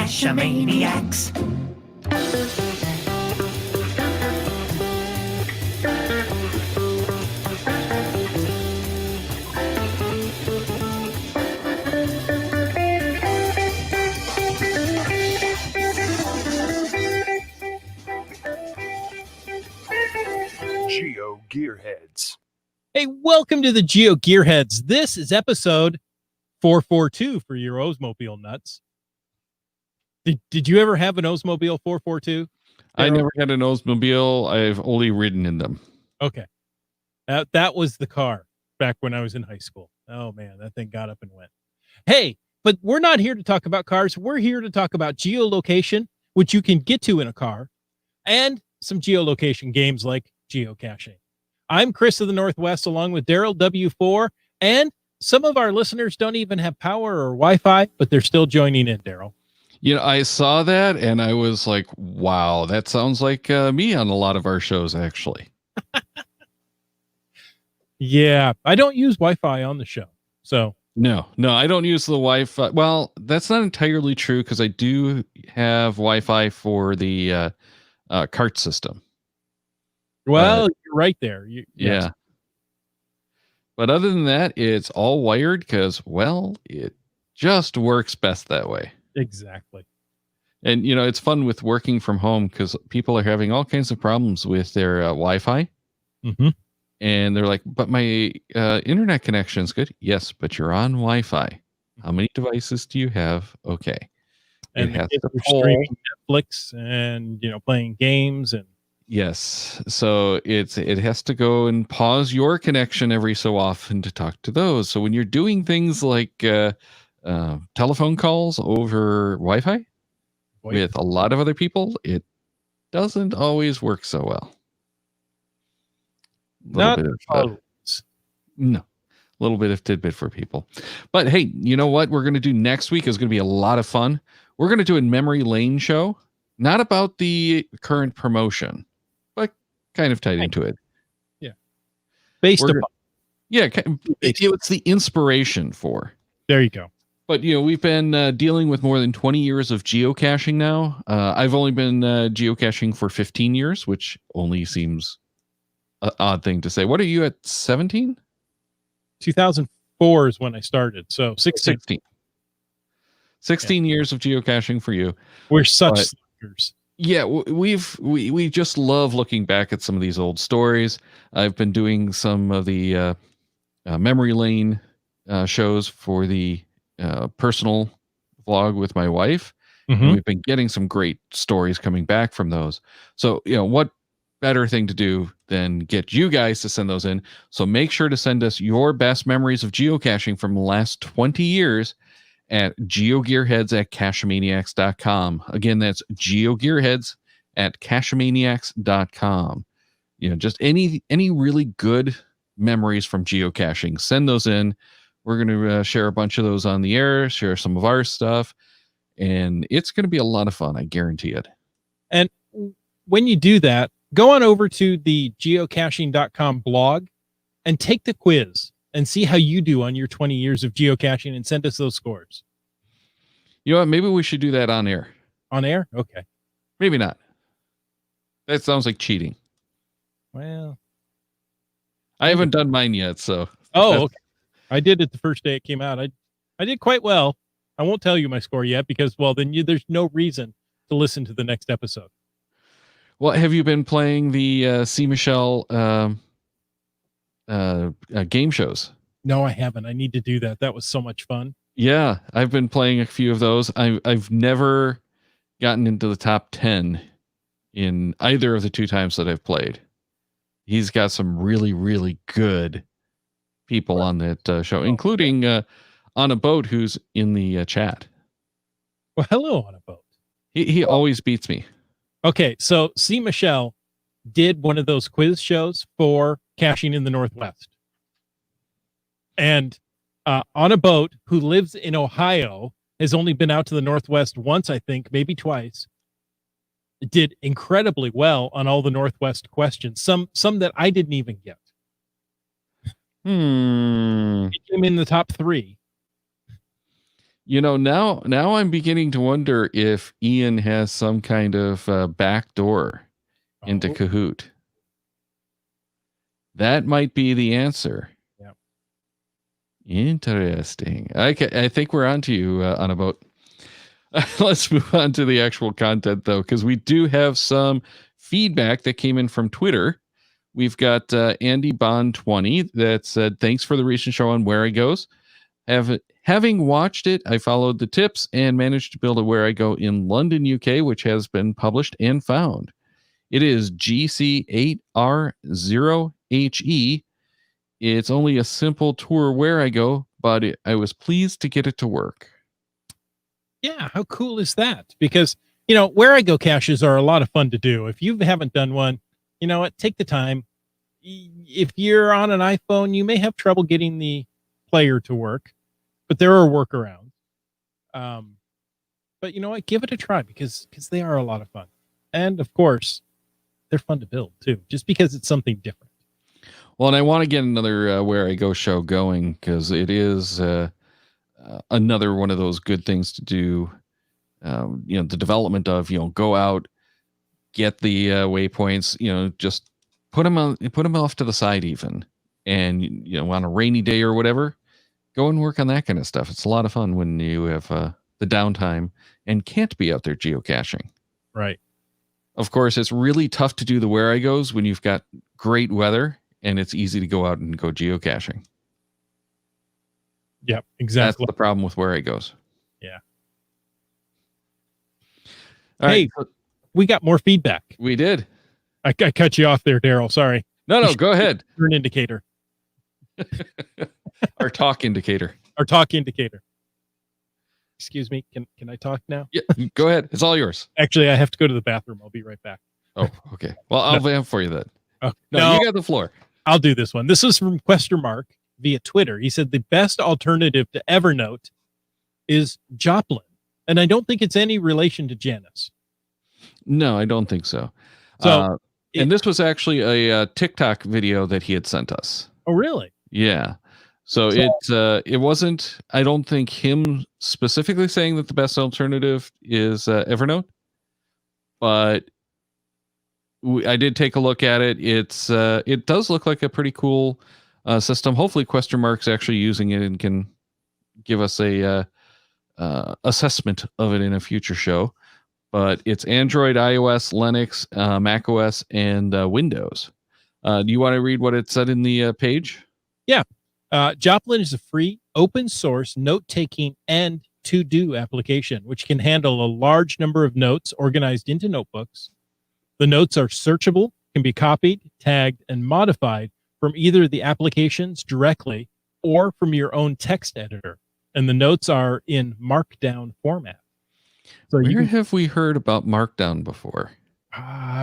Cachamaniacs. Geo Gearheads. Hey, welcome to the Geo Gearheads. This is episode 442 for your Oldsmobile nuts. Did you ever have an Oldsmobile 442? I never had an Oldsmobile. I've only ridden in them. Okay. That was the car back when I was in high school. Oh, man, that thing got up and went. Hey, but we're not here to talk about cars. We're here to talk about geolocation, which you can get to in a car, and some geolocation games like geocaching. I'm Chris of the Northwest, along with Daryl W4, and some of our listeners don't even have power or Wi-Fi, but they're still joining in, Daryl. You know, I saw that and I was like, wow, that sounds like me on a lot of our shows, actually. Yeah, I don't use Wi-Fi on the show, so. No, I don't use the Wi-Fi. Well, that's not entirely true because I do have Wi-Fi for the cart system. Well, you're right there. Yeah. Yes. But other than that, it's all wired because, well, it just works best that way. Exactly. And, you know, it's fun with working from home because people are having all kinds of problems with their Wi-Fi. Mm-hmm. And they're like, but my internet connection is good. Yes, but you're on Wi-Fi. How many devices do you have? Okay. And it has to streaming Netflix and, playing games and. Yes. So it has to go and pause your connection every so often to talk to those. So when you're doing things like telephone calls over Wi-Fi with a lot of other people, it doesn't always work so well. No, a little bit of tidbit for people. But hey, you know what we're going to do next week is going to be a lot of fun. We're going to do a memory lane show, not about the current promotion, but kind of tied into it. Yeah. Based upon. Yeah. It's the inspiration for. There you go. But, we've been dealing with more than 20 years of geocaching now. I've only been geocaching for 15 years, which only seems an odd thing to say. What are you at, 17? 2004 is when I started. So 16 years of geocaching for you. We're such suckers. Yeah, we just love looking back at some of these old stories. I've been doing some of the memory lane shows for the personal vlog with my wife. Mm-hmm. And we've been getting some great stories coming back from those. So, what better thing to do than get you guys to send those in? So make sure to send us your best memories of geocaching from the last 20 years at geogearheads@cachamaniacs.com. Again, that's geogearheads@cachamaniacs.com. Just any really good memories from geocaching. Send those in. We're going to share a bunch of those on the air, share some of our stuff, and it's going to be a lot of fun. I guarantee it. And when you do that, go on over to the geocaching.com blog and take the quiz and see how you do on your 20 years of geocaching and send us those scores. You know what? Maybe we should do that on air. On air? Okay. Maybe not. That sounds like cheating. Well, I haven't done mine yet, so. Oh, okay. I did it the first day it came out. I did quite well. I won't tell you my score yet because, well, then there's no reason to listen to the next episode. Well, have you been playing the C. Michelle game shows? No, I haven't. I need to do that. That was so much fun. Yeah, I've been playing a few of those. I've never gotten into the top 10 in either of the two times that I've played. He's got some really, really good people on that show, including On a Boat, who's in the chat. Well, hello, On a Boat. He always beats me. Okay, so C. Michelle did one of those quiz shows for Caching in the Northwest. And On a Boat, who lives in Ohio, has only been out to the Northwest once, I think, maybe twice. Did incredibly well on all the Northwest questions. Some that I didn't even get. He came in the top 3. Now I'm beginning to wonder if Ian has some kind of back door into Oh, Kahoot. That might be the answer. yeah. Interesting. I think we're on to you on a boat. Let's move on to the actual content, though, because we do have some feedback that came in from Twitter. We've got Andy Bond 20 that said, thanks for the recent show on Where I Goes. Having watched it, I followed the tips and managed to build a Where I Go in London, UK, which has been published and found. It is GC8R0HE. It's only a simple tour Where I Go, but I was pleased to get it to work. Yeah, how cool is that? Because, Where I Go caches are a lot of fun to do. If you haven't done one, you know what? Take the time. If you're on an iPhone, you may have trouble getting the player to work, but there are workarounds. But you know what? Give it a try because they are a lot of fun. And of course, they're fun to build too, just because it's something different. Well, and I want to get another Where I Go show going because it is another one of those good things to do. The development of, go out, get the waypoints, just put them off to the side even. And, on a rainy day or whatever, go and work on that kind of stuff. It's a lot of fun when you have the downtime and can't be out there geocaching. Right. Of course, it's really tough to do the Where I Goes when you've got great weather and it's easy to go out and go geocaching. Yep, exactly. That's the problem with Where I Goes. Yeah. All hey, right. We got more feedback. We did. I cut you off there, Daryl. Sorry. No, go ahead. Turn indicator. Our talk indicator. Our talk indicator. Excuse me. Can I talk now? Yeah, go ahead. It's all yours. Actually, I have to go to the bathroom. I'll be right back. Oh, okay. Well, I'll vamp for you then. Okay. No, you got the floor. I'll do this one. This is from Quester Mark via Twitter. He said the best alternative to Evernote is Joplin. And I don't think it's any relation to Janice. No, I don't think so. So, and this was actually a TikTok video that he had sent us. Oh, really? Yeah. So it wasn't, I don't think, him specifically saying that the best alternative is Evernote, but I did take a look at it. It does look like a pretty cool system. Hopefully Quester Mark's actually using it and can give us a assessment of it in a future show. But it's Android, iOS, Linux, Mac OS, and Windows. Do you want to read what it said in the page? Yeah. Joplin is a free, open source note-taking and to-do application, which can handle a large number of notes organized into notebooks. The notes are searchable, can be copied, tagged, and modified from either the applications directly or from your own text editor. And the notes are in Markdown format. So where have we heard about Markdown before?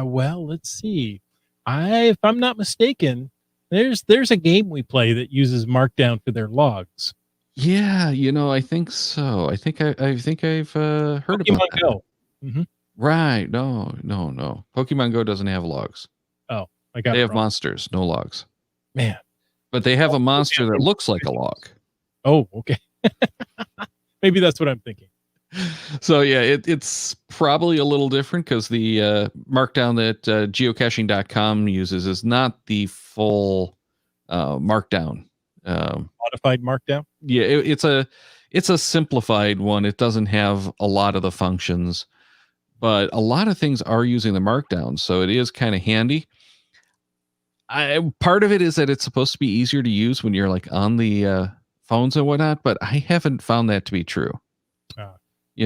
Well, let's see. If I'm not mistaken, there's a game we play that uses Markdown for their logs. Yeah, I think so. I think I've heard Pokemon about that. Go. Mm-hmm. Right. No. Pokemon Go doesn't have logs. Oh, I got it. They have wrong. monsters, no logs. Man. But they have a monster that looks like a log. Oh, okay. Maybe that's what I'm thinking. So yeah, it's probably a little different because the Markdown that geocaching.com uses is not the full Markdown. Modified Markdown? Yeah, it's a simplified one. It doesn't have a lot of the functions, but a lot of things are using the Markdown, so it is kind of handy. Part of it is that it's supposed to be easier to use when you're like on the phones and whatnot, but I haven't found that to be true.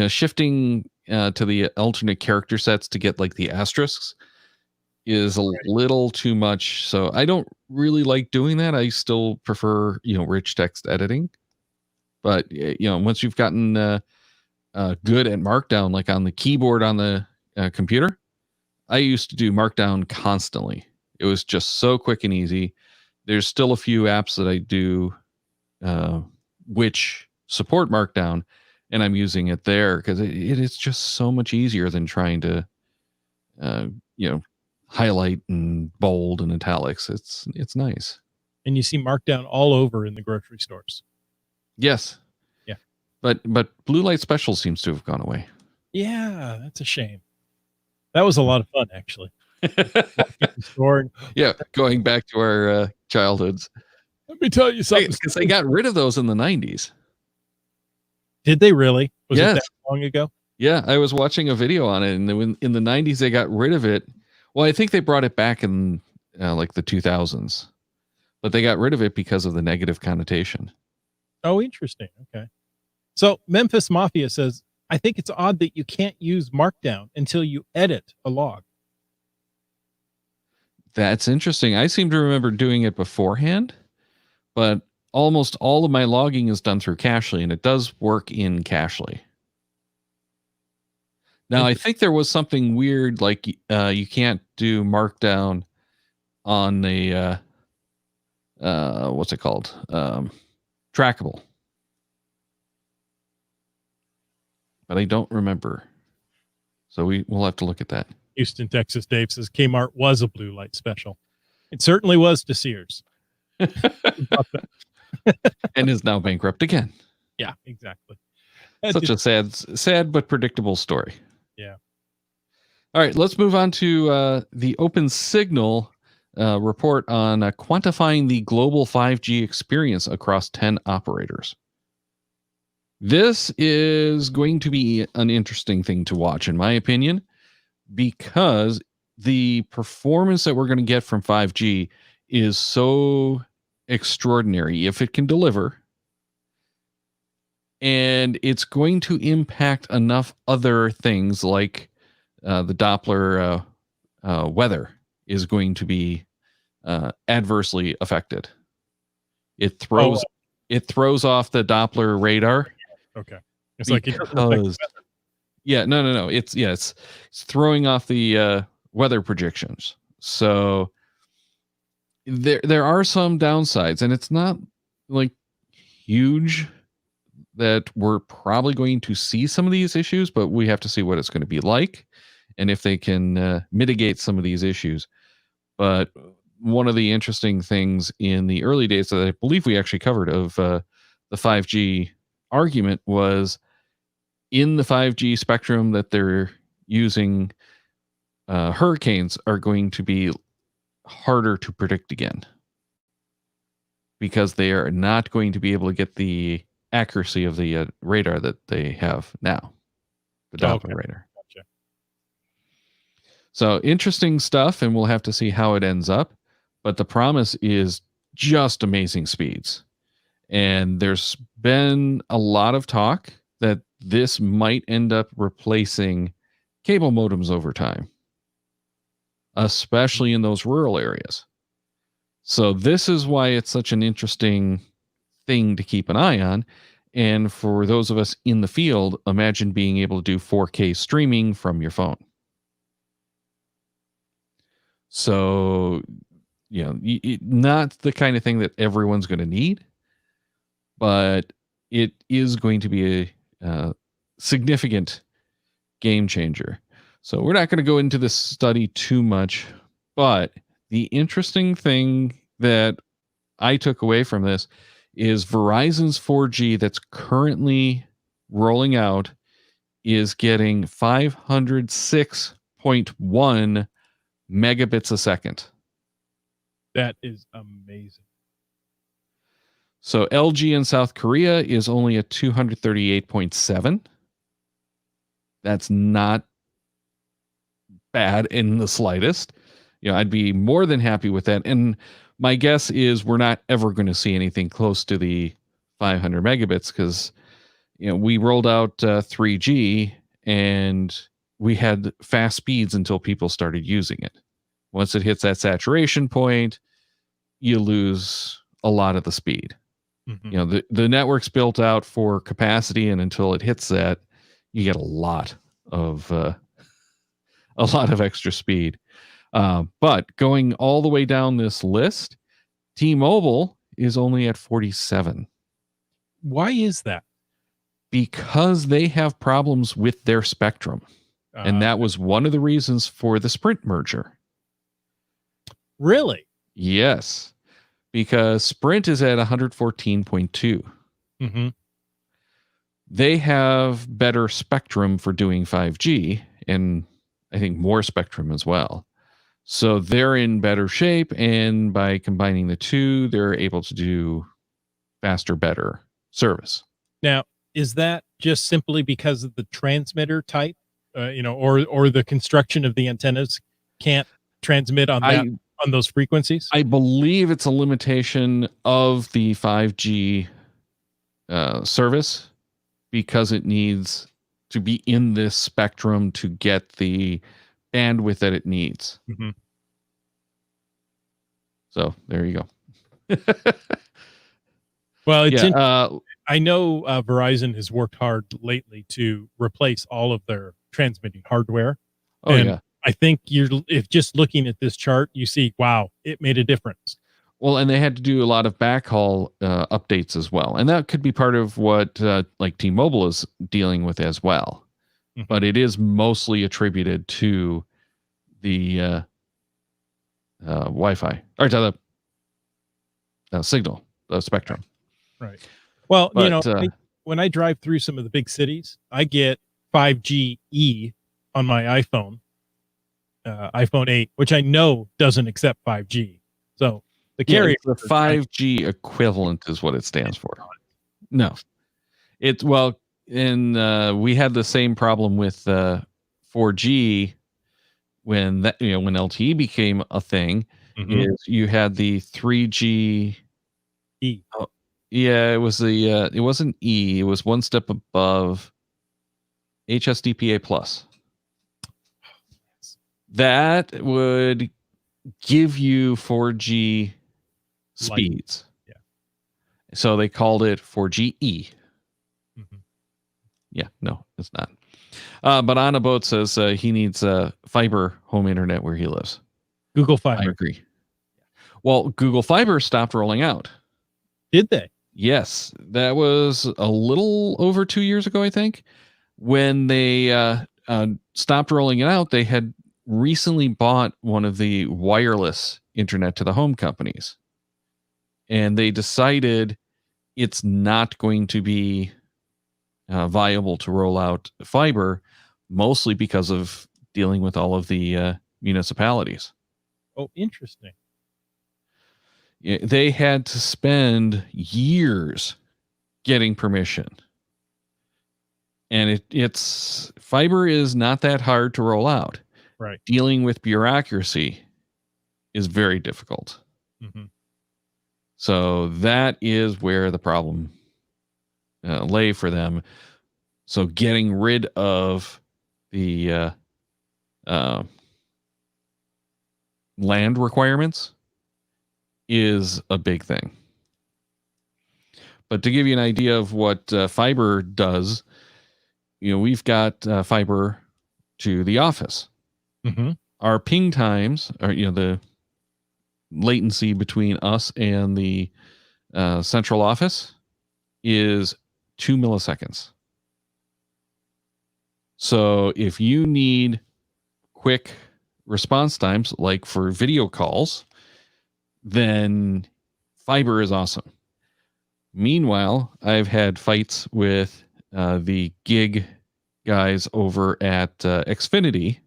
Shifting to the alternate character sets to get like the asterisks is a little too much. So I don't really like doing that. I still prefer, rich text editing. But, once you've gotten good at Markdown, like on the keyboard on the computer, I used to do Markdown constantly. It was just so quick and easy. There's still a few apps that I do which support Markdown, and I'm using it there because it is just so much easier than trying to, highlight and bold and italics. It's nice. And you see Markdown all over in the grocery stores. Yes. Yeah. But Blue Light Special seems to have gone away. Yeah, that's a shame. That was a lot of fun, actually. The store. Yeah, going back to our childhoods. Let me tell you something. Because they got rid of those in the 90s. Did they really? Was Yes. it that long ago? Yeah, I was watching a video on it, and in the 90s they got rid of it. Well, I think they brought it back in like the 2000s, but they got rid of it because of the negative connotation. Oh, interesting. Okay. So Memphis Mafia says, I think it's odd that you can't use Markdown until you edit a log. That's interesting. I seem to remember doing it beforehand, but almost all of my logging is done through Cashly, and it does work in Cashly. Now, I think there was something weird, like you can't do Markdown on the what's it called? Trackable. But I don't remember. So we'll have to look at that. Houston, Texas Dave says Kmart was a Blue Light Special. It certainly was to Sears. And is now bankrupt again. Yeah, exactly. Such a sad but predictable story. Yeah. All right, let's move on to the Open Signal report on quantifying the global 5G experience across 10 operators. This is going to be an interesting thing to watch, in my opinion, because the performance that we're going to get from 5G is so extraordinary if it can deliver. And it's going to impact enough other things like the Doppler weather is going to be adversely affected. It throws off the Doppler radar. Okay. It's like it doesn't affect the weather. Yeah, no. It's throwing off the weather projections. So there are some downsides, and it's not like huge that we're probably going to see some of these issues, but we have to see what it's going to be like and if they can mitigate some of these issues. But one of the interesting things in the early days that I believe we actually covered of the 5G argument was in the 5G spectrum that they're using, hurricanes are going to be harder to predict again because they are not going to be able to get the accuracy of the radar that they have now, the Doppler radar. Gotcha. So interesting stuff, and we'll have to see how it ends up. But the promise is just amazing speeds. And there's been a lot of talk that this might end up replacing cable modems over time, especially in those rural areas. So this is why it's such an interesting thing to keep an eye on. And for those of us in the field, imagine being able to do 4K streaming from your phone. So, not the kind of thing that everyone's going to need, but it is going to be a significant game changer. So we're not going to go into this study too much, but the interesting thing that I took away from this is Verizon's 4G that's currently rolling out is getting 506.1 megabits a second. That is amazing. So LG in South Korea is only at 238.7. That's not bad in the slightest. I'd be more than happy with that. And my guess is we're not ever going to see anything close to the 500 megabits because, we rolled out 3G and we had fast speeds until people started using it. Once it hits that saturation point, you lose a lot of the speed. Mm-hmm. The network's built out for capacity, and until it hits that, you get a lot of extra speed. But going all the way down this list, T-Mobile is only at 47. Why is that? Because they have problems with their spectrum. And that was one of the reasons for the Sprint merger. Really? Yes. Because Sprint is at 114.2. Mm-hmm. They have better spectrum for doing 5G, and I think more spectrum as well. So they're in better shape, and by combining the two, they're able to do faster, better service. Now, is that just simply because of the transmitter type, or the construction of the antennas can't transmit on those frequencies? I believe it's a limitation of the 5G service, because it needs to be in this spectrum to get the bandwidth that it needs. Mm-hmm. So there you go. Well, I know Verizon has worked hard lately to replace all of their transmitting hardware. Oh, and yeah. I think if just looking at this chart, you see, wow, it made a difference. Well, and they had to do a lot of backhaul updates as well. And that could be part of what like T-Mobile is dealing with as well. Mhm. But it is mostly attributed to the Wi-Fi, or to the signal, the spectrum. Right. Well, But, when I drive through some of the big cities, I get 5G on my iPhone 8, which I know doesn't accept 5G. So the carrier, the 5G equivalent is what it stands for. No, it's we had the same problem with 4G when when LTE became a thing. Mhm. Is you had the 3G. Oh, yeah, it was it wasn't E. It was one step above HSDPA plus. That would give you 4G speeds. Yeah. So they called it 4GE. Mhm. Yeah, no, it's not. But On a Boat says he needs fiber home internet where he lives. Google Fiber. I agree. Well, Google Fiber stopped rolling out. Did they? Yes, that was a little over 2 years ago, I think. When they stopped rolling it out, they had recently bought one of the wireless internet to the home companies. And they decided it's not going to be viable to roll out fiber, mostly because of dealing with all of the municipalities. Oh, interesting. They had to spend years getting permission. And it's fiber is not that hard to roll out. Right. Dealing with bureaucracy is very difficult. Mhm. So that is where the problem lay for them. So getting rid of the land requirements is a big thing. But to give you an idea of what fiber does, we've got fiber to the office. Mm-hmm. Our ping times, or the latency between us and the central office, is 2 milliseconds. So if you need quick response times, like for video calls, then fiber is awesome. Meanwhile, I've had fights with the gig guys over at Xfinity,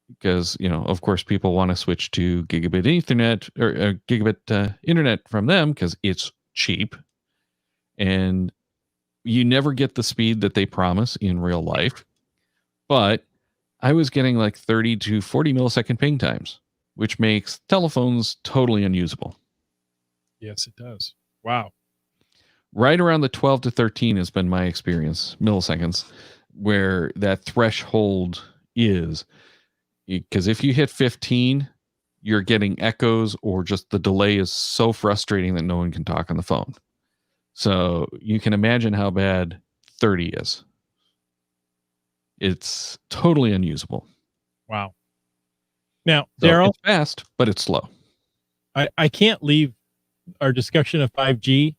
because of course people want to switch to gigabit Ethernet or gigabit internet from them because it's cheap, and you never get the speed that they promise in real life. But I was getting like 30 to 40 millisecond ping times, which makes telephones totally unusable. Yes, it does. Wow. Right around the 12 to 13 has been my experience, milliseconds, where that threshold is. Because if you hit 15, you're getting echoes, or just the delay is so frustrating that no one can talk on the phone. So you can imagine how bad 30 is. It's totally unusable. Wow. Now, So Daryl, it's fast, but it's slow. I can't leave our discussion of 5G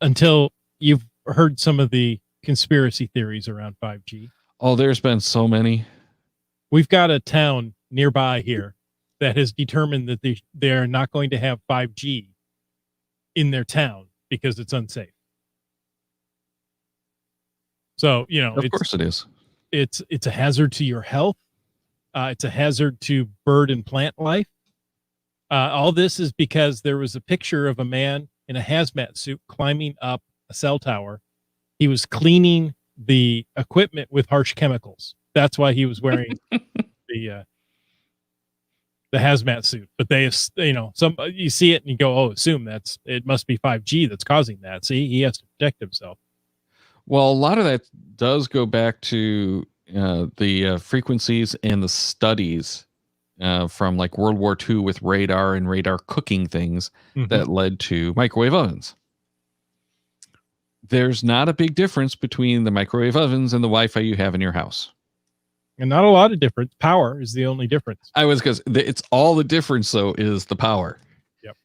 until you've heard some of the conspiracy theories around 5G. Oh, there's been so many. We've got a town nearby here that has determined that they are not going to have 5G in their town because it's unsafe. So, Of course it is. it's a hazard to your health. It's a hazard to bird and plant life. All this is because there was a picture of a man in a hazmat suit climbing up a cell tower. He was cleaning the equipment with harsh chemicals. That's why he was wearing the hazmat suit. But they, you see it and you go, oh, assume it must be 5G that's causing that. See, he has to protect himself. Well, a lot of that does go back to the frequencies and the studies from like World War II with radar and radar cooking things that led to microwave ovens. There's not a big difference between the microwave ovens and the Wi-Fi you have in your house. And not a lot of difference. Power is the only difference. It's all the difference though is the power. Yep.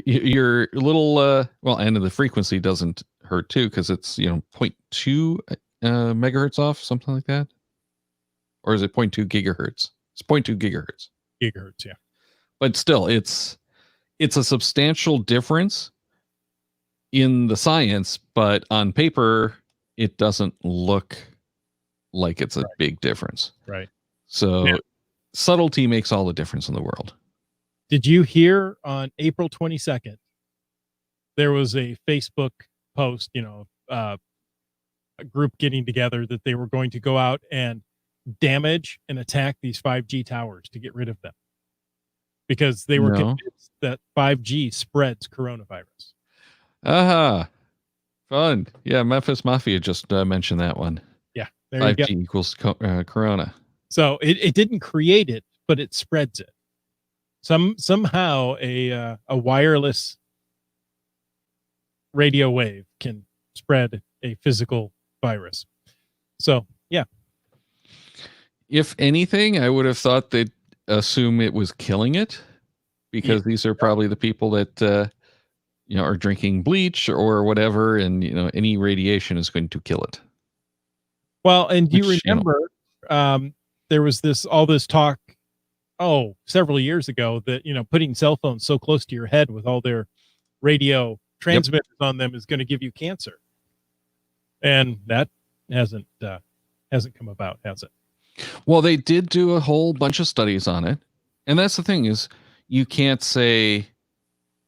Your little and the frequency doesn't hurt too because it's 0.2 megahertz off, something like that. Or is it 0.2 gigahertz? It's 0.2 gigahertz. Gigahertz, yeah. But still, it's a substantial difference in the science, but on paper, it doesn't look like it's a big difference. Right. So subtlety makes all the difference in the world. Did you hear on April 22nd, there was a Facebook post, a group getting together that they were going to go out and damage and attack these 5G towers to get rid of them because they were convinced that 5G spreads coronavirus. Fun. Yeah, Memphis Mafia just mentioned that one. Yeah, there 5G you go. equals corona. So it didn't create it, but it spreads it. Somehow a wireless radio wave can spread a physical virus. So yeah. If anything, I would have thought they'd assume it was killing it because these are probably the people that are drinking bleach or whatever, and any radiation is going to kill it. Well, and do you remember there was all this talk several years ago that putting cell phones so close to your head with all their radio transmitters on them is going to give you cancer, and that hasn't come about, has it? Well, they did do a whole bunch of studies on it, and that's the thing is you can't say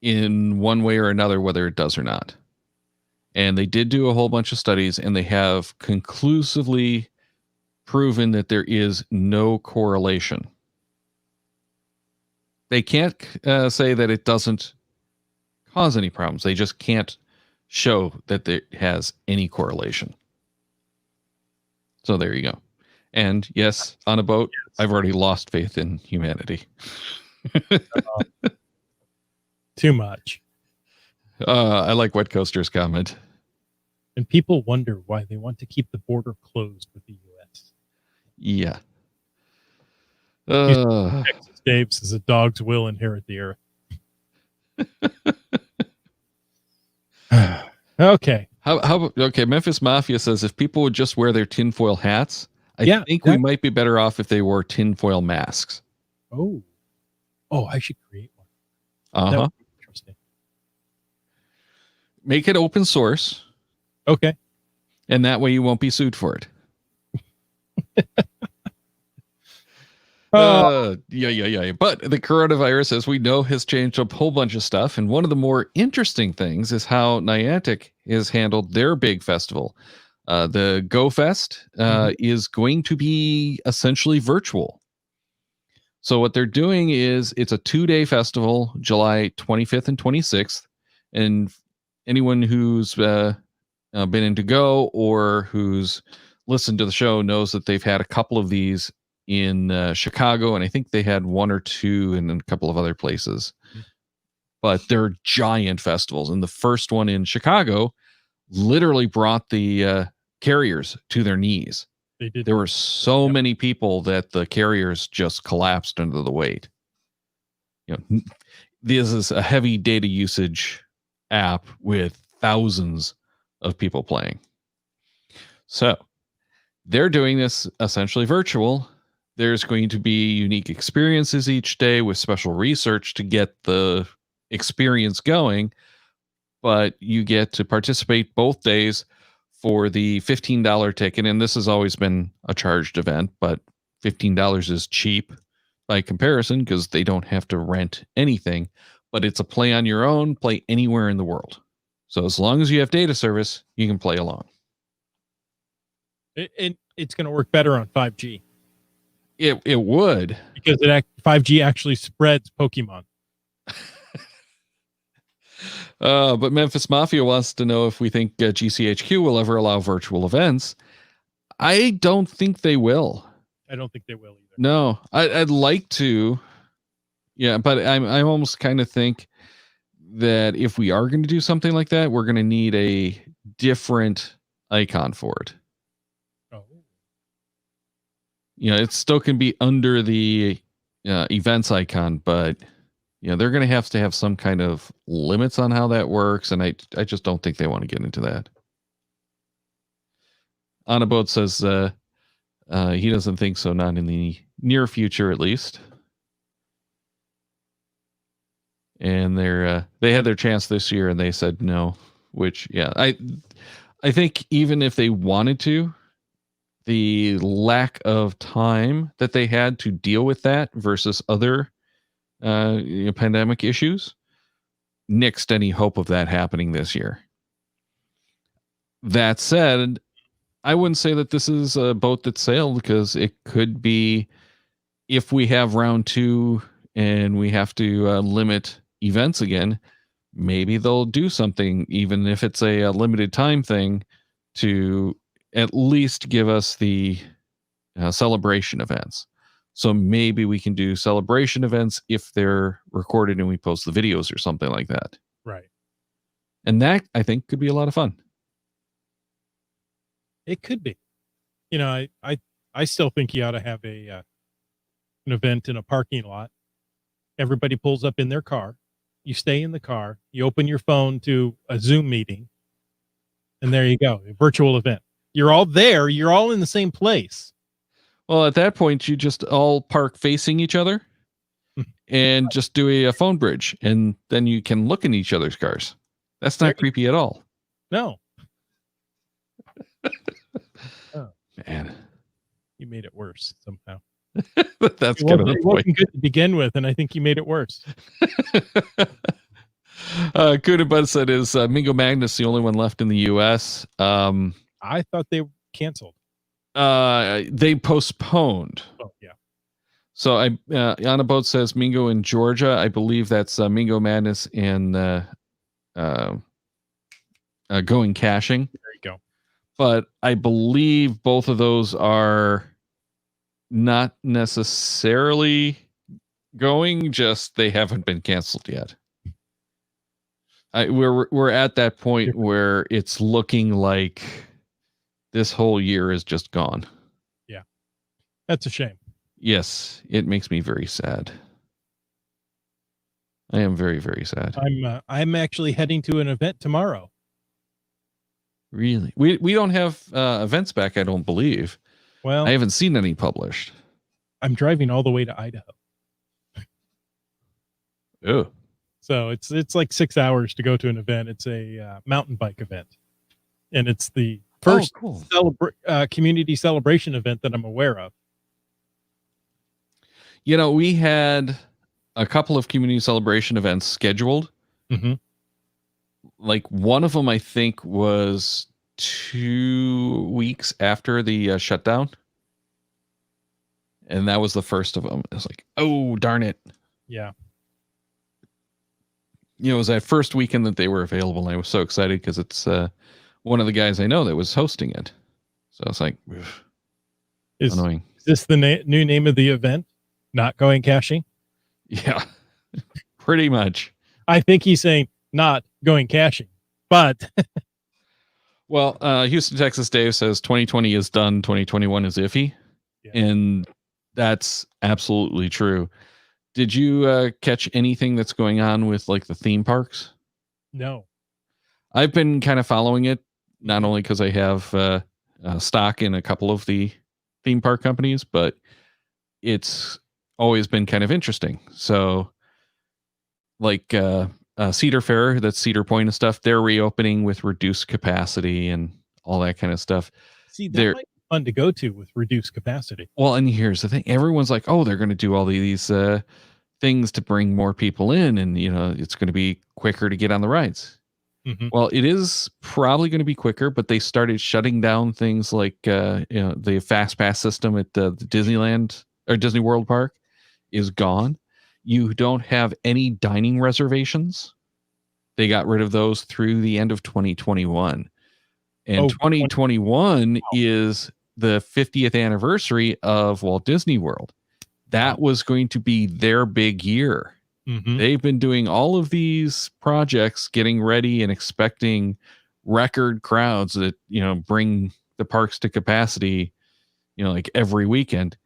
in one way or another whether it does or not. And they did do a whole bunch of studies, and they have conclusively proven that there is no correlation. They can't say that it doesn't cause any problems. They just can't show that it has any correlation. So there you go. And yes, on a boat, I've already lost faith in humanity. Too much. I like Wet Coaster's comment. And people wonder why they want to keep the border closed with the U.S. Yeah. Texas Dave says the dogs will inherit the earth. Okay. Okay, Memphis Mafia says if people would just wear their tinfoil hats, I think we might be better off if they wore tinfoil masks. Oh, I should create one. That would be interesting. Make it open source. Okay. And that way you won't be sued for it. Yeah. But the coronavirus, as we know, has changed a whole bunch of stuff. And one of the more interesting things is how Niantic has handled their big festival. The Go Fest is going to be essentially virtual. So what they're doing is it's a 2-day festival, July 25th and 26th. And anyone who's been into Go or who's listened to the show knows that they've had a couple of these in Chicago, and I think they had one or two in a couple of other places. But they're giant festivals. And the first one in Chicago literally brought the carriers to their knees. They did. There were so many people that the carriers just collapsed under the weight. This is a heavy data usage app with thousands of people playing. So they're doing this essentially virtual. There's going to be unique experiences each day with special research to get the experience going, but you get to participate both days for the $15 ticket, and this has always been a charged event, but $15 is cheap by comparison because they don't have to rent anything, but it's a play on your own, play anywhere in the world. So as long as you have data service, you can play along. It's going to work better on 5G. It would. Because 5G actually spreads Pokemon. But Memphis Mafia wants to know if we think GCHQ will ever allow virtual events. I don't think they will. I don't think they will either. No, I'd like to. Yeah, but I almost kind of think that if we are going to do something like that, we're going to need a different icon for it. Oh. You know, it still can be under the events icon, but you know, they're going to have some kind of limits on how that works, and I just don't think they want to get into that. On a Boat says he doesn't think so, not in the near future at least. And they had their chance this year and they said no, which yeah, I think even if they wanted to, the lack of time that they had to deal with that versus other pandemic issues nixed any hope of that happening this year. That said, I wouldn't say that this is a boat that sailed, because it could be, if we have round 2 and we have to limit events again, maybe they'll do something, even if it's a limited time thing, to at least give us the celebration events. So maybe we can do celebration events if they're recorded and we post the videos or something like that. Right. And that, I think, could be a lot of fun. It could be. You know, I still think you ought to have an event in a parking lot. Everybody pulls up in their car. You stay in the car. You open your phone to a Zoom meeting. And there you go. A virtual event. You're all there. You're all in the same place. Well, at that point, you just all park facing each other and just do a phone bridge. And then you can look in each other's cars. That's not creepy at all. No. Oh. Man. You made it worse somehow. That's kind of the point. It wasn't good to begin with, and I think you made it worse. Good Bud said, is Mingo Madness the only one left in the U.S.? I thought they canceled. They postponed. Oh, yeah. So on a Boat says Mingo in Georgia. I believe that's Mingo Madness and Going Caching. There you go. But I believe both of those are not necessarily going, just they haven't been canceled yet. We're at that point where it's looking like this whole year is just gone. Yeah. That's a shame. Yes, it makes me very sad. I am very, very sad. I'm actually heading to an event tomorrow. Really? We don't have events back, I don't believe. Well, I haven't seen any published. I'm driving all the way to Idaho. Oh. So it's like 6 hours to go to an event. It's a mountain bike event. And it's the first community celebration event that I'm aware of. You know, we had a couple of community celebration events scheduled. Mm-hmm. Like one of them, I think, was 2 weeks after the shutdown. And that was the first of them. It was like, oh, darn it. Yeah. You know, it was that first weekend that they were available. And I was so excited because it's one of the guys I know that was hosting it. So I was like, annoying. Is this the new name of the event? Not Going Caching? Yeah, pretty much. I think he's saying not going caching, but. Well, Houston, Texas Dave says 2020 is done. 2021 is iffy. Yeah. And that's absolutely true. Did you catch anything that's going on with like the theme parks? No. I've been kind of following it, not only because I have stock in a couple of the theme park companies, but it's always been kind of interesting. So like Cedar Fair, that's Cedar Point and stuff, they're reopening with reduced capacity and all that kind of stuff. See, that They're might be fun to go to with reduced capacity. well, and here's the thing: everyone's like, "Oh, they're going to do all these things to bring more people in, and it's going to be quicker to get on the rides." Mhm. Well, it is probably going to be quicker, but they started shutting down things like the fast pass system at the Disneyland or Disney World Park is gone. You don't have any dining reservations. They got rid of those through the end of 2021. And Oh, 2021 is the 50th anniversary of Walt Disney World. That was going to be their big year. Mhm. They've been doing all of these projects, getting ready and expecting record crowds that, bring the parks to capacity, like every weekend.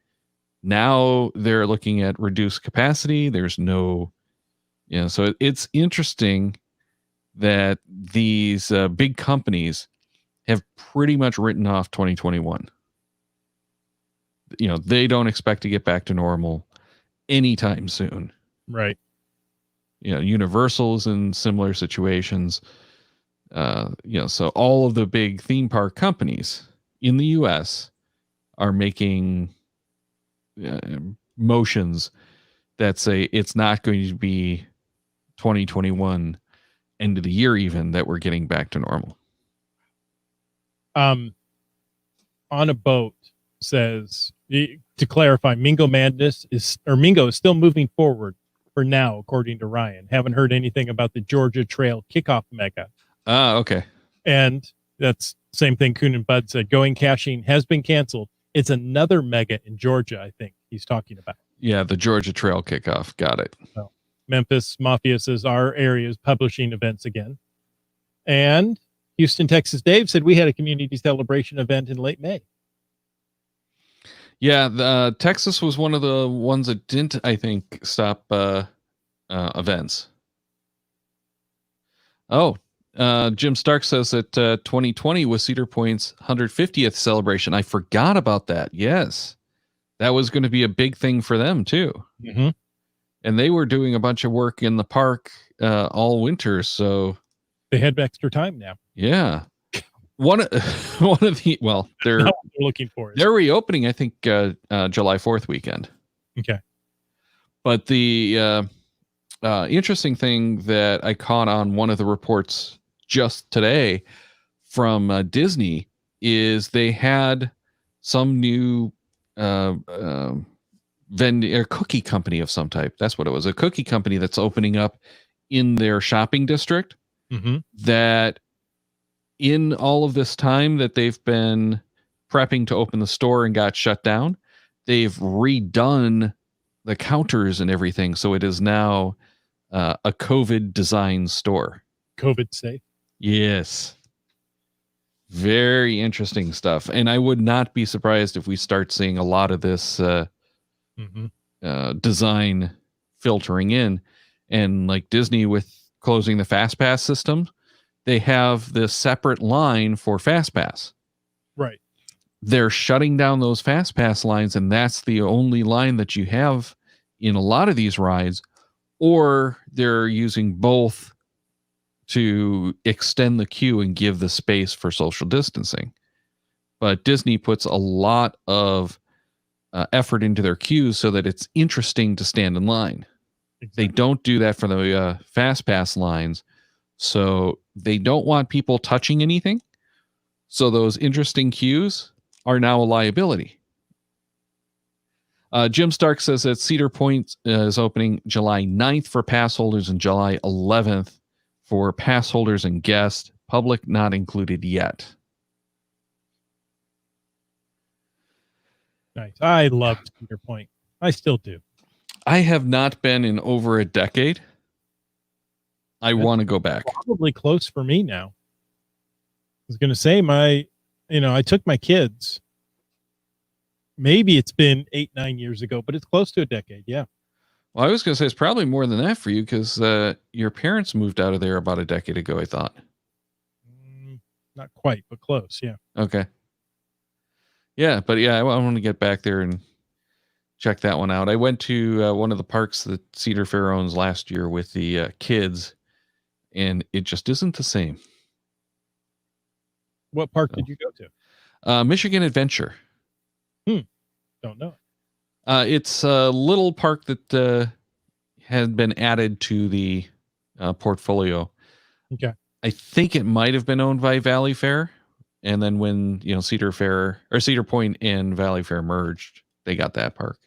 Now they're looking at reduced capacity. There's no, so it's interesting that these big companies have pretty much written off 2021. They don't expect to get back to normal anytime soon. Right. Universal is in similar situations. So all of the big theme park companies in the US are making motions that say it's not going to be 2021 end of the year even that we're getting back to normal. On a boat says, to clarify, Mingo Madness Mingo is still moving forward for now, according to Ryan. Haven't heard anything about the Georgia Trail kickoff mega. Okay. And that's same thing Kuhn and Bud said. Going Caching has been canceled. It's another mega in Georgia, I think he's talking about. Yeah, the Georgia Trail kickoff. Got it. So, Memphis Mafia says our area is publishing events again. And Houston, Texas Dave said we had a community celebration event in late May. Yeah, Texas was one of the ones that didn't, I think, stop events. Oh, Jim Stark says that 2020 was Cedar Point's 150th celebration. I forgot about that. Yes, that was going to be a big thing for them too. Mm-hmm. And they were doing a bunch of work in the park all winter, so they had extra time now. Yeah. One of the they're looking for they're reopening, I think, July 4th weekend. Okay. But the interesting thing that I caught on one of the reports just today from Disney is they had some new vending or cookie company of some type. That's what it was. A cookie company that's opening up in their shopping district. Mm-hmm. That in all of this time that they've been prepping to open the store and got shut down, they've redone the counters and everything. So it is now a COVID design store. COVID safe. Yes. Very interesting stuff. And I would not be surprised if we start seeing a lot of this design filtering in. And like Disney with closing the Fast Pass system, they have this separate line for Fast Pass. Right. They're shutting down those Fast Pass lines, and that's the only line that you have in a lot of these rides, or they're using both to extend the queue and give the space for social distancing. But Disney puts a lot of effort into their queues so that it's interesting to stand in line. Exactly. They don't do that for the Fast Pass lines. So they don't want people touching anything. So those interesting queues are now a liability. Jim Stark says that Cedar Point is opening July 9th for pass holders and July 11th for pass holders and guests. Public not included yet. Nice. I loved Cedar Point. I still do. I have not been in over a decade. I want to go back. Probably close for me now. I was going to say I took my kids. Maybe it's been 8-9 years ago, but it's close to a decade. Yeah. Well, I was going to say it's probably more than that for you because your parents moved out of there about a decade ago, I thought. Not quite, but close. Yeah. Okay. Yeah, but yeah, I want to get back there and check that one out. I went to one of the parks that Cedar Fair owns last year with the kids, and it just isn't the same. What park So. did you go to? Michigan Adventure. Don't know. It's a little park that had been added to the portfolio. Okay. I think it might have been owned by Valley Fair, and then when Cedar Point and Valley Fair merged, they got that park.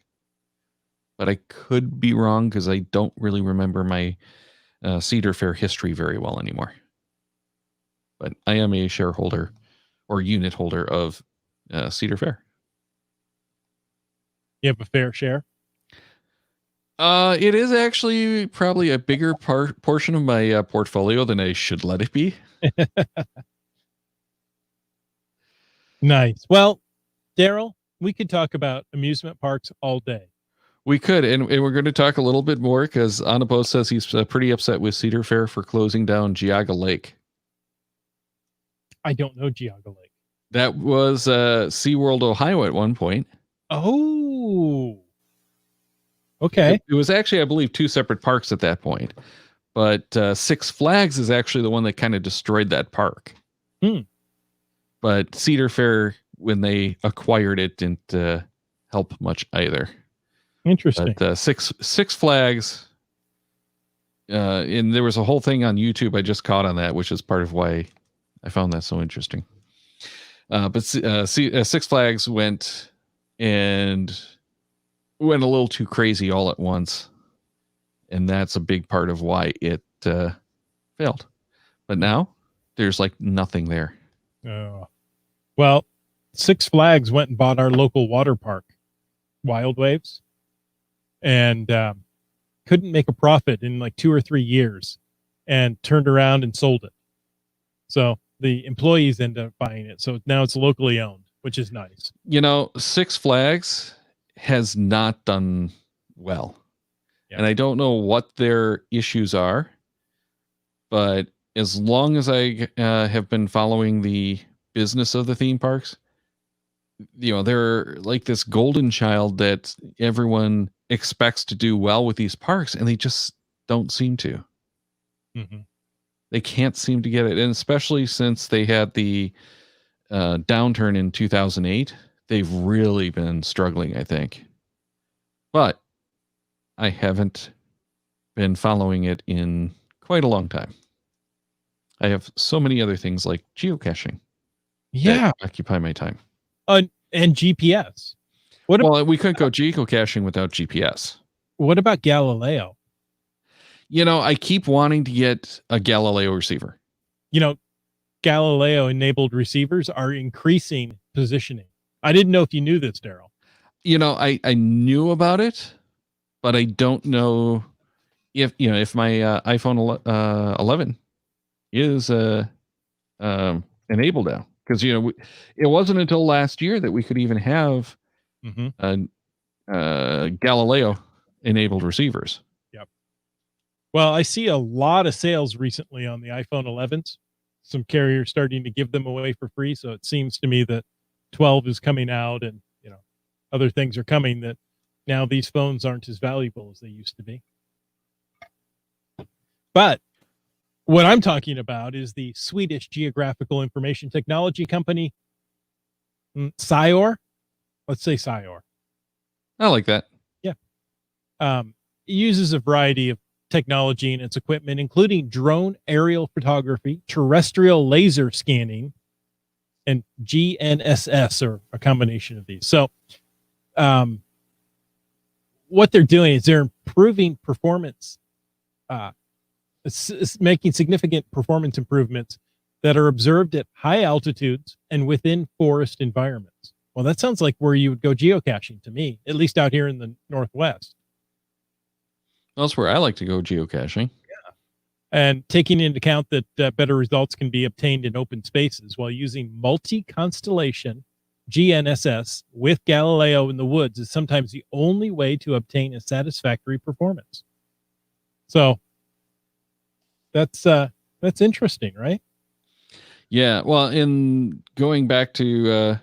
But I could be wrong because I don't really remember my Cedar Fair history very well anymore. But I am a shareholder or unit holder of Cedar Fair. You have a fair share? It is actually probably a bigger portion of my portfolio than I should let it be. Nice. Well, Daryl, we could talk about amusement parks all day. We could, and we're going to talk a little bit more because Anapo says he's pretty upset with Cedar Fair for closing down Geauga Lake. I don't know Geauga Lake. That was SeaWorld Ohio at one point. Oh, okay. It was actually, I believe, two separate parks at that point. But Six Flags is actually the one that kind of destroyed that park. But Cedar Fair, when they acquired it, didn't help much either. Interesting. But Six Flags, and there was a whole thing on YouTube I just caught on that, which is part of why I found that so interesting. But Six Flags went a little too crazy all at once, and that's a big part of why it failed. But now there's like nothing there. Oh. Well, Six Flags went and bought our local water park, Wild Waves, and couldn't make a profit in like 2 or 3 years, and turned around and sold it. So the employees end up buying it. So now it's locally owned, which is nice. Six Flags has not done well. Yeah. And I don't know what their issues are, but as long as I have been following the business of the theme parks, they're like this golden child that everyone expects to do well with these parks, and they just don't seem to. Mm-hmm. They can't seem to get it. And especially since they had the downturn in 2008, they've really been struggling, I think. But I haven't been following it in quite a long time. I have so many other things like geocaching. Yeah. That occupy my time. And GPS. We couldn't go geocaching without GPS. What about Galileo? I keep wanting to get a Galileo receiver. Galileo enabled receivers are increasing positioning. I didn't know if you knew this, Daryl. I knew about it, but I don't know if my iPhone 11 is enabled now, because it wasn't until last year that we could even have Galileo enabled receivers. Yep. Well, I see a lot of sales recently on the iPhone 11s. Some carriers starting to give them away for free. So it seems to me that 12 is coming out, and other things are coming, that now these phones aren't as valuable as they used to be. But what I'm talking about is the Swedish geographical information technology company, Scior. Let's say Scior. I like that. Yeah. It uses a variety of technology in its equipment, including drone aerial photography, terrestrial laser scanning, and GNSS, or a combination of these. So what they're doing is they're improving performance, it's making significant performance improvements that are observed at high altitudes and within forest environments. Well, that sounds like where you would go geocaching to me, at least out here in the Northwest. That's where I like to go geocaching. Yeah. And taking into account that better results can be obtained in open spaces while using multi-constellation GNSS with Galileo in the woods is sometimes the only way to obtain a satisfactory performance. So that's interesting, right? Yeah. Well, in going back to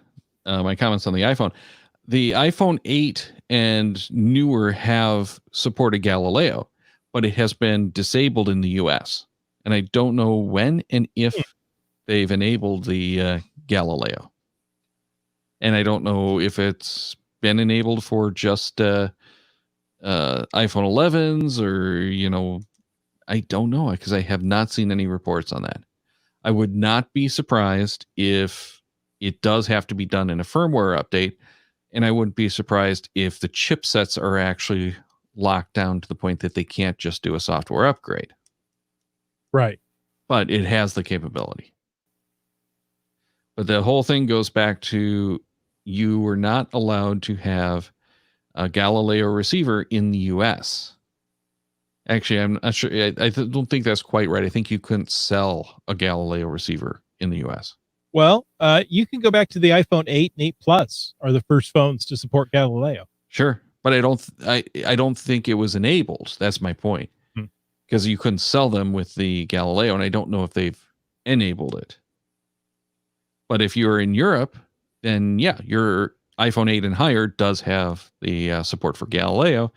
my comments on the iPhone 8 and newer have supported Galileo, but it has been disabled in the US. And I don't know when and if they've enabled the Galileo. And I don't know if it's been enabled for just iPhone 11s or, I don't know because I have not seen any reports on that. I would not be surprised if it does have to be done in a firmware update, and I wouldn't be surprised if the chipsets are actually locked down to the point that they can't just do a software upgrade. Right. But it has the capability. But the whole thing goes back to you were not allowed to have a Galileo receiver in the US. Actually, I'm not sure. I don't think that's quite right. I think you couldn't sell a Galileo receiver in the US. Well, you can go back to the iPhone 8 and 8 Plus are the first phones to support Galileo. Sure, but I don't think it was enabled. That's my point. Because you couldn't sell them with the Galileo, and I don't know if they've enabled it. But if you're in Europe, then yeah, your iPhone 8 and higher does have the support for Galileo,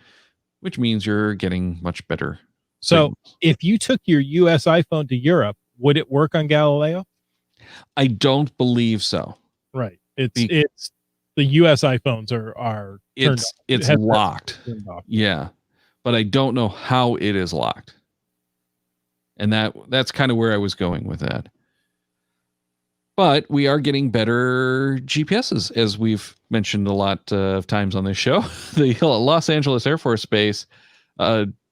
which means you're getting much better. So if you took your US iPhone to Europe, would it work on Galileo? I don't believe so. Right. It's the US iPhones are it's locked. Yeah. But I don't know how it is locked. And that's kind of where I was going with that. But we are getting better GPSs, as we've mentioned a lot of times on this show. The Los Angeles Air Force Base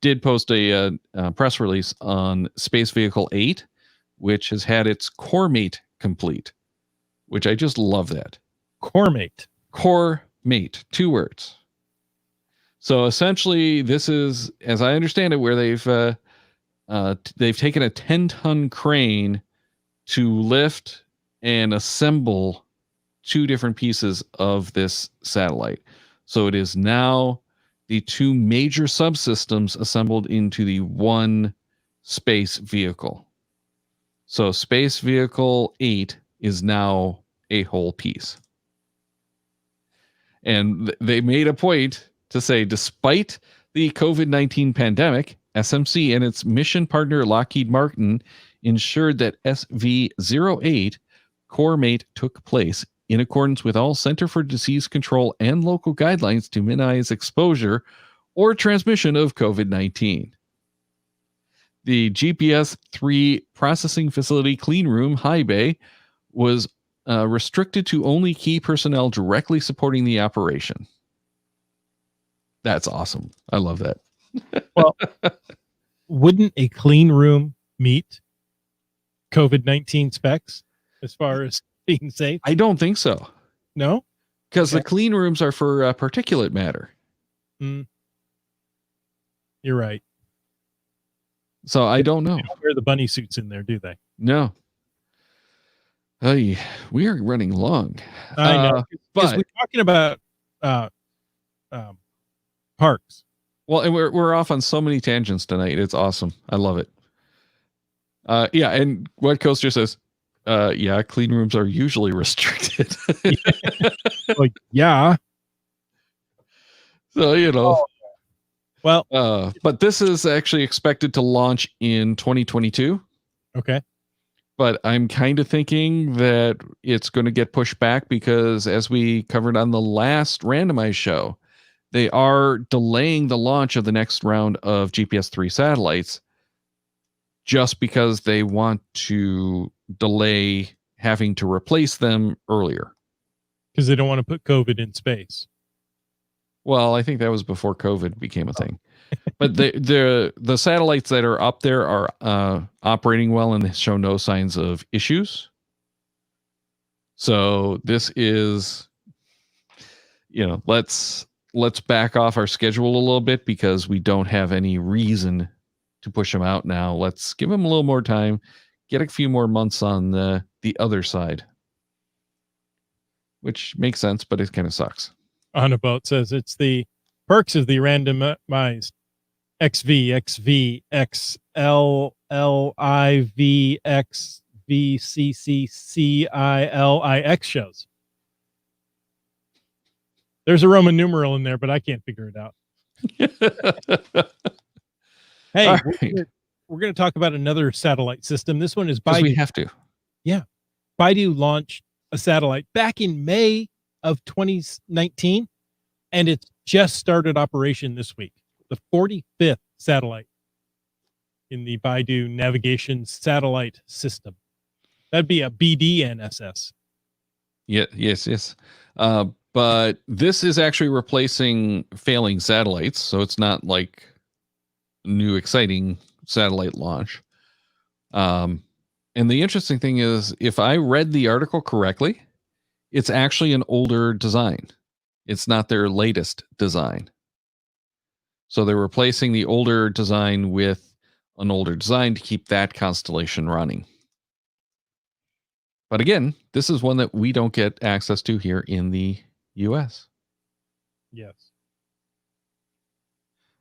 did post a press release on Space Vehicle 8, which has had its core mate complete, which I just love that. Core mate. Core mate, 2 words. So essentially, this is, as I understand it, where they've taken a 10-ton crane to lift and assemble 2 different pieces of this satellite. So it is now the 2 major subsystems assembled into the one space vehicle. So Space Vehicle 8 is now a whole piece. And they made a point to say, despite the COVID-19 pandemic, SMC and its mission partner Lockheed Martin ensured that SV08 core mate took place in accordance with all Center for Disease Control and local guidelines to minimize exposure or transmission of COVID-19. The GPS 3 processing facility clean room high bay was restricted to only key personnel directly supporting the operation. That's awesome. I love that. Well, wouldn't a clean room meet COVID-19 specs as far as being safe? I don't think so. No? Because the clean rooms are for particulate matter. You're right. So I don't know. They don't wear the bunny suits in there, do they? No. Hey, we are running long. I know. Because we're talking about parks. Well, and we're off on so many tangents tonight. It's awesome. I love it. Yeah, and what Coaster says, clean rooms are usually restricted. Well, yeah. So, Well, but this is actually expected to launch in 2022. Okay. But I'm kind of thinking that it's going to get pushed back because, as we covered on the last randomized show, they are delaying the launch of the next round of GPS 3 satellites just because they want to delay having to replace them earlier. Because they don't want to put COVID in space. Well, I think that was before COVID became a thing. But the satellites that are up there are operating well and they show no signs of issues. So this is, let's back off our schedule a little bit because we don't have any reason to push them out now. Let's give them a little more time, get a few more months on the other side, which makes sense, but it kind of sucks. On a boat says it's the perks of the randomized XVXVXLIVXVCCCILIX shows. There's a Roman numeral in there, but I can't figure it out. Hey, right. We're going to talk about another satellite system. This one is Baidu. We have to. Yeah. Baidu launched a satellite back in May of 2019, and it's just started operation this week. The 45th satellite in the Baidu navigation satellite system. That'd be a BDNSS. Yeah, yes. But this is actually replacing failing satellites, so it's not like new exciting satellite launch. And the interesting thing is, if I read the article correctly, it's actually an older design. It's not their latest design. So they're replacing the older design with an older design to keep that constellation running. But again, this is one that we don't get access to here in the US. Yes.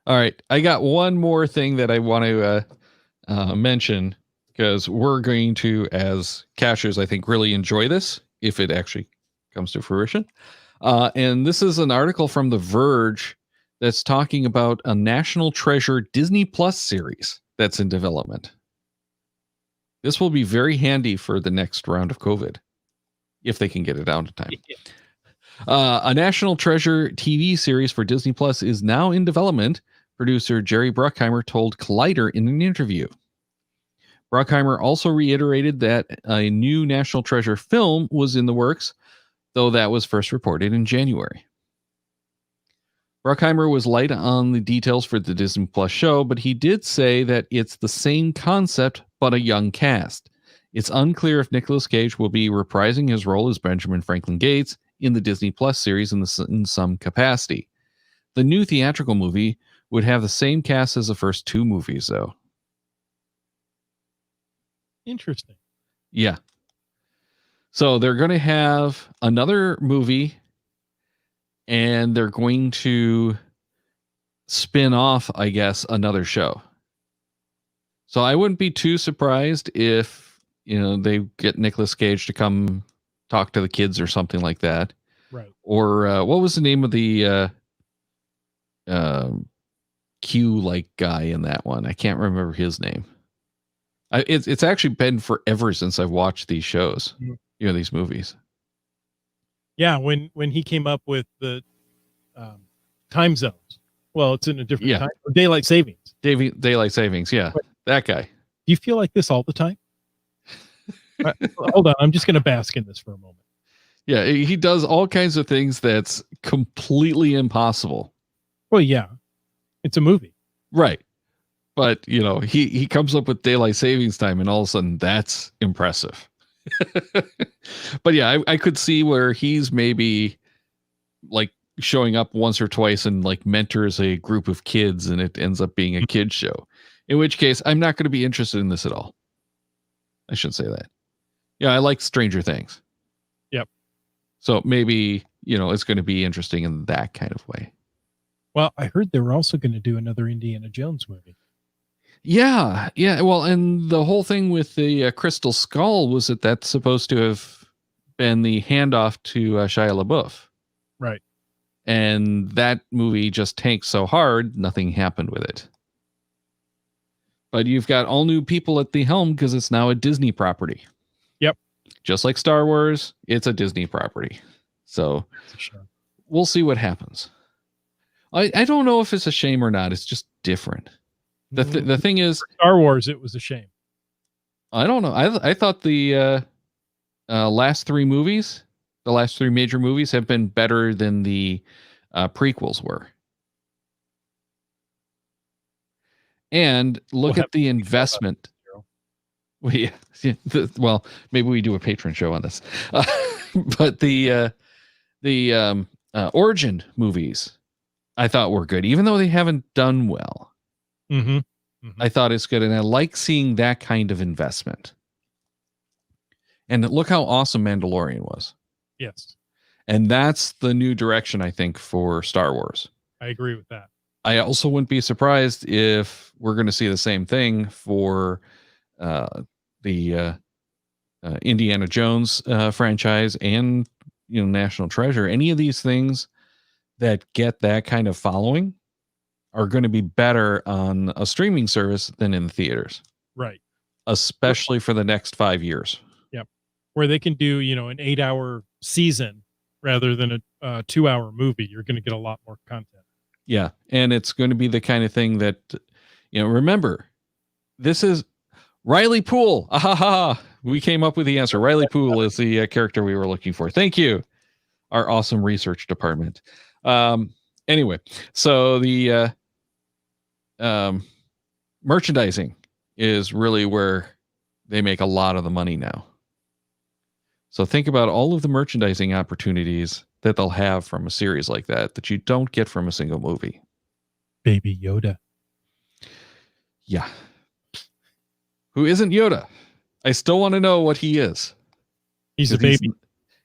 All right. I got one more thing that I want to mention, because we're going to, as cachers, I think, really enjoy this if it actually comes to fruition. And this is an article from The Verge that's talking about a National Treasure Disney Plus series that's in development. This will be very handy for the next round of COVID, if they can get it out in time. A National Treasure TV series for Disney Plus is now in development, producer Jerry Bruckheimer told Collider in an interview. Bruckheimer also reiterated that a new National Treasure film was in the works, though that was first reported in January. Bruckheimer was light on the details for the Disney Plus show, but he did say that it's the same concept, but a young cast. It's unclear if Nicolas Cage will be reprising his role as Benjamin Franklin Gates in the Disney Plus series in some capacity. The new theatrical movie would have the same cast as the first two movies, though. Interesting. Yeah. So they're going to have another movie, and they're going to spin off, I guess, another show. So I wouldn't be too surprised if, they get Nicolas Cage to come talk to the kids or something like that. Right. Or what was the name of the Q-like guy in that one? I can't remember his name. It's actually been forever since I've watched these shows, these movies. Yeah, when he came up with the time zones. Well, it's in a different time. Daylight savings. Daylight savings, yeah. Right. That guy. Do you feel like this all the time? Hold on, I'm just going to bask in this for a moment. Yeah, he does all kinds of things that's completely impossible. Well, yeah. It's a movie. Right. But, he comes up with daylight savings time, and all of a sudden that's impressive. But yeah, I could see where he's maybe like showing up once or twice and like mentors a group of kids, and it ends up being a kid's show. In which case, I'm not going to be interested in this at all. I should say that. Yeah, I like Stranger Things. Yep. So maybe, it's going to be interesting in that kind of way. Well, I heard they were also going to do another Indiana Jones movie. Yeah. Well, and the whole thing with the Crystal Skull was that that's supposed to have been the handoff to Shia LaBeouf. Right. And that movie just tanked so hard, nothing happened with it. But you've got all new people at the helm because it's now a Disney property. Yep. Just like Star Wars, it's a Disney property. So we'll see what happens. I don't know if it's a shame or not. It's just different. The thing is, for Star Wars, it was a shame. I don't know. I thought the last three movies, the last three major movies, have been better than the prequels were. And look at the investment. Well, maybe we do a patron show on this. But the origin movies, I thought were good, even though they haven't done well. Mm-hmm. I thought it's good, and I like seeing that kind of investment. And look how awesome Mandalorian was. Yes. And that's the new direction, I think, for Star Wars. I agree with that. I also wouldn't be surprised if we're going to see the same thing for the Indiana Jones franchise and National Treasure. Any of these things that get that kind of following are going to be better on a streaming service than in the theaters. Right. Especially for the next 5 years. Yep. where they can do, you know, an 8-hour season rather than a 2-hour movie, you're going to get a lot more content. Yeah. And it's going to be the kind of thing that, you know, remember, this is Riley Poole. Ahaha. We came up with the answer. Riley Poole is the character we were looking for. Thank you, our awesome research department. Anyway, so the merchandising is really where they make a lot of the money now. So think about all of the merchandising opportunities that they'll have from a series like that you don't get from a single movie. Baby Yoda. Yeah. Who isn't Yoda? I still want to know what he is. He's a baby.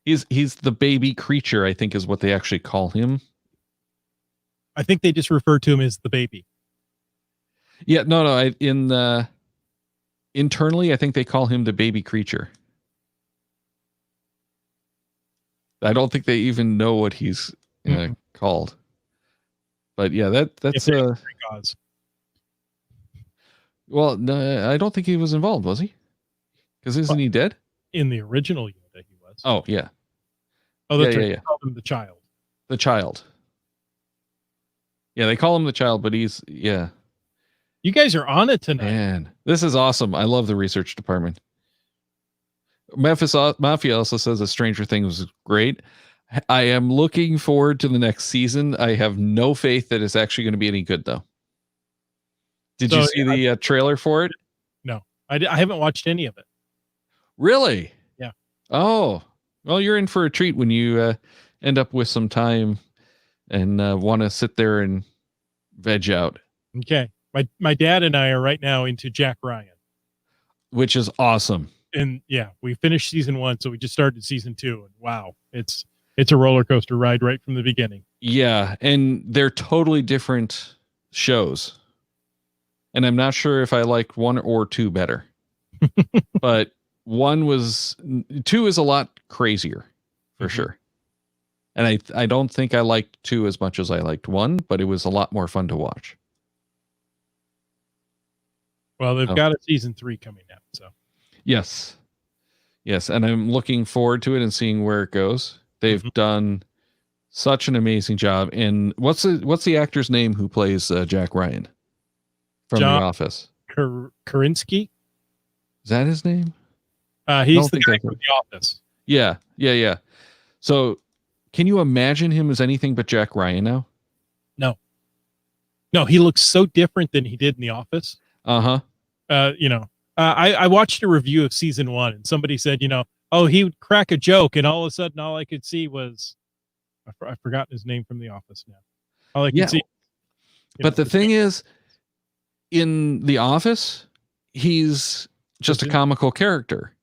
He's the baby creature, I think is what they actually call him. I think they just refer to him as the baby. Yeah, no. Internally, I think they call him the baby creature. I don't think they even know what he's called. But yeah, that's well, no, I don't think he was involved, was he? Because isn't he dead? In the original Yoda, he was. Oh, yeah. Oh, that's right. They called him the child. The child. Yeah, they call him the child, but he's, yeah. You guys are on it tonight. Man, this is awesome. I love the research department. Memphis Mafia also says that Stranger Things was great. I am looking forward to the next season. I have no faith that it's actually going to be any good, though. Did you see the trailer for it? No, I haven't watched any of it. Really? Yeah. Oh, well, you're in for a treat when you end up with some time and want to sit there and veg out. Okay. My dad and I are right now into Jack Ryan. Which is awesome. And yeah, we finished season 1, so we just started season 2, and wow, it's a roller coaster ride right from the beginning. Yeah, and they're totally different shows. And I'm not sure if I like 1 or 2 better. But 2 is a lot crazier for sure. And I don't think I liked 2 as much as I liked 1, but it was a lot more fun to watch. Well, they've got a season 3 coming out, so. Yes, and I'm looking forward to it and seeing where it goes. They've done such an amazing job. And what's the actor's name who plays Jack Ryan from The Office? Karinsky? Is that his name? He's the guy from The Office. Yeah. So, can you imagine him as anything but Jack Ryan now? No, he looks so different than he did in The Office. I watched a review of season 1, and somebody said, he would crack a joke, and all of a sudden, all I could see was, I've forgotten his name from The Office now. All I could see. But the thing is, in The Office, he's just a comical character.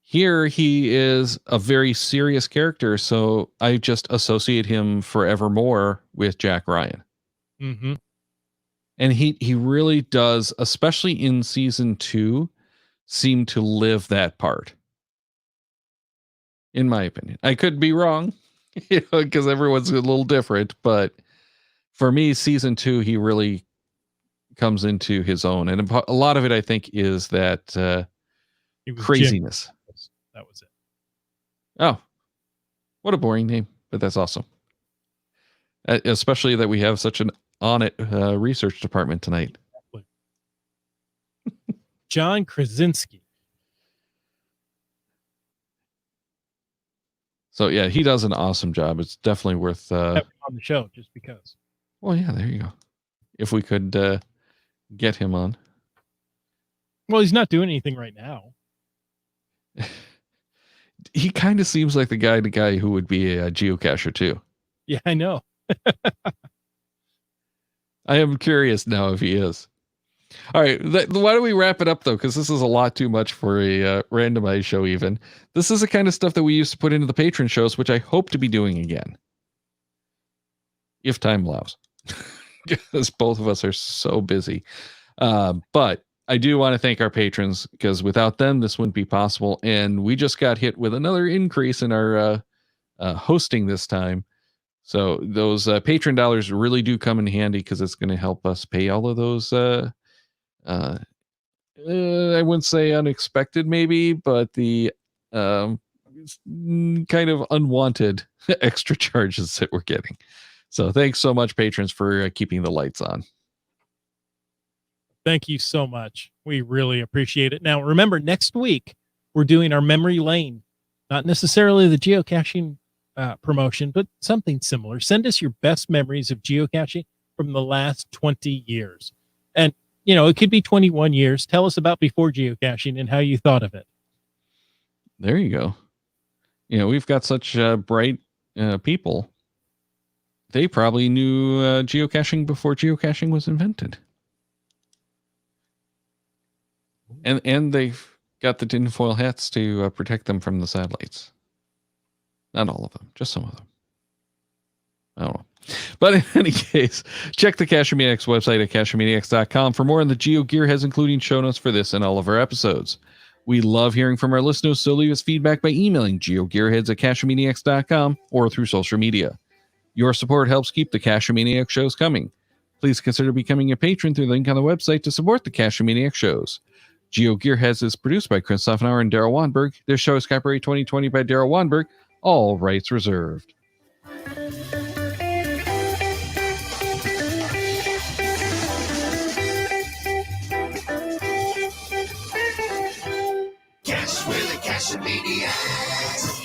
Here, he is a very serious character, so I just associate him forevermore with Jack Ryan. Mm-hmm. And he really does, especially in season 2, seem to live that part. In my opinion. I could be wrong, because everyone's a little different, but for me, season 2, he really comes into his own. And a lot of it, I think, is that craziness. That was it. Oh, what a boring name, but that's awesome. Especially that we have such an on-it research department tonight. Exactly. John Krasinski. So yeah, he does an awesome job. It's definitely worth having on the show just because. Well, yeah, there you go. If we could get him on. Well, he's not doing anything right now. He kind of seems like the guy who would be a geocacher too. Yeah, I know. I am curious now if he is. All right. Why don't we wrap it up, though? Because this is a lot too much for a randomized show, even. This is the kind of stuff that we used to put into the patron shows, which I hope to be doing again. If time allows. Because both of us are so busy. But I do want to thank our patrons, because without them, this wouldn't be possible. And we just got hit with another increase in our hosting this time. So those patron dollars really do come in handy, because it's going to help us pay all of those I wouldn't say unexpected, maybe, but the kind of unwanted extra charges that we're getting. So thanks so much, patrons, for keeping the lights on. Thank you so much. We really appreciate it. Now, remember, next week, we're doing our memory lane, not necessarily the geocaching promotion, but something similar. Send us your best memories of geocaching from the last 20 years. And, it could be 21 years. Tell us about before geocaching and how you thought of it. There you go. We've got such bright people. They probably knew geocaching before geocaching was invented. And they've got the tinfoil hats to protect them from the satellites. Not all of them, just some of them. I don't know. But in any case, check the CacheManiacs website at CacheManiacs.com for more on the Geo Gearheads, including show notes for this and all of our episodes. We love hearing from our listeners, so leave us feedback by emailing geogearheads@CacheManiacs.com or through social media. Your support helps keep the CacheManiacs shows coming. Please consider becoming a patron through the link on the website to support the CacheManiacs shows. Geo Gearheads is produced by Chris Sofenauer and Daryl Wanberg. This show is copyright 2020 by Daryl Wanberg. All rights reserved. Cache with the CacheManiacs.